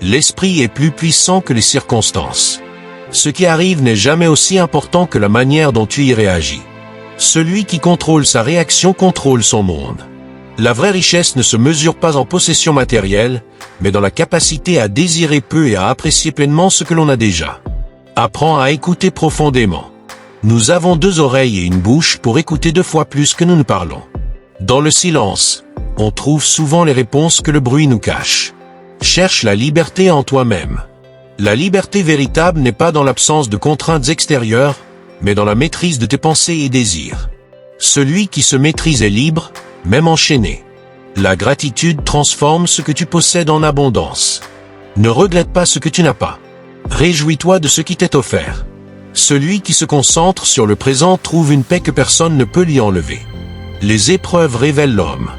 L'esprit est plus puissant que les circonstances. Ce qui arrive n'est jamais aussi important que la manière dont tu y réagis. Celui qui contrôle sa réaction contrôle son monde. La vraie richesse ne se mesure pas en possession matérielle, mais dans la capacité à désirer peu et à apprécier pleinement ce que l'on a déjà. Apprends à écouter profondément. Nous avons 2 oreilles et une bouche pour écouter 2 fois plus que nous ne parlons. Dans le silence, on trouve souvent les réponses que le bruit nous cache. Cherche la liberté en toi-même. La liberté véritable n'est pas dans l'absence de contraintes extérieures, mais dans la maîtrise de tes pensées et désirs. Celui qui se maîtrise est libre, même enchaîné. La gratitude transforme ce que tu possèdes en abondance. Ne regrette pas ce que tu n'as pas. Réjouis-toi de ce qui t'est offert. Celui qui se concentre sur le présent trouve une paix que personne ne peut lui enlever. Les épreuves révèlent l'homme.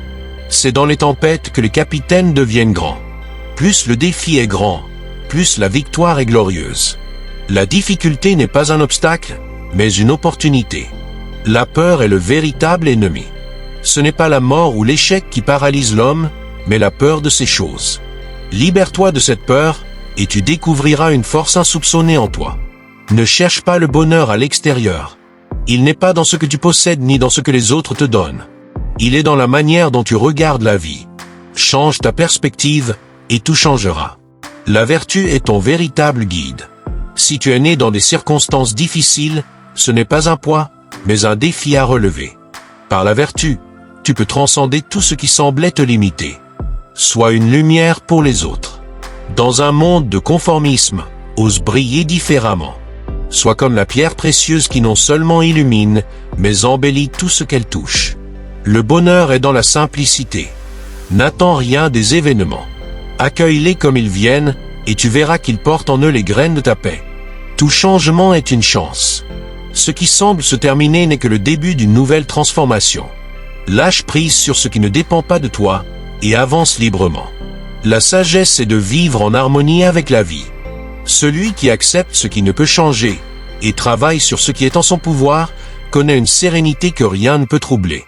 C'est dans les tempêtes que les capitaines deviennent grands. Plus le défi est grand, plus la victoire est glorieuse. La difficulté n'est pas un obstacle, mais une opportunité. La peur est le véritable ennemi. Ce n'est pas la mort ou l'échec qui paralyse l'homme, mais la peur de ces choses. Libère-toi de cette peur, et tu découvriras une force insoupçonnée en toi. Ne cherche pas le bonheur à l'extérieur. Il n'est pas dans ce que tu possèdes ni dans ce que les autres te donnent. Il est dans la manière dont tu regardes la vie. Change ta perspective, et tout changera. La vertu est ton véritable guide. Si tu es né dans des circonstances difficiles, ce n'est pas un poids, mais un défi à relever. Par la vertu, tu peux transcender tout ce qui semblait te limiter. Sois une lumière pour les autres. Dans un monde de conformisme, ose briller différemment. Sois comme la pierre précieuse qui non seulement illumine, mais embellit tout ce qu'elle touche. Le bonheur est dans la simplicité. N'attends rien des événements. Accueille-les comme ils viennent, et tu verras qu'ils portent en eux les graines de ta paix. Tout changement est une chance. Ce qui semble se terminer n'est que le début d'une nouvelle transformation. Lâche prise sur ce qui ne dépend pas de toi, et avance librement. La sagesse est de vivre en harmonie avec la vie. Celui qui accepte ce qui ne peut changer, et travaille sur ce qui est en son pouvoir, connaît une sérénité que rien ne peut troubler.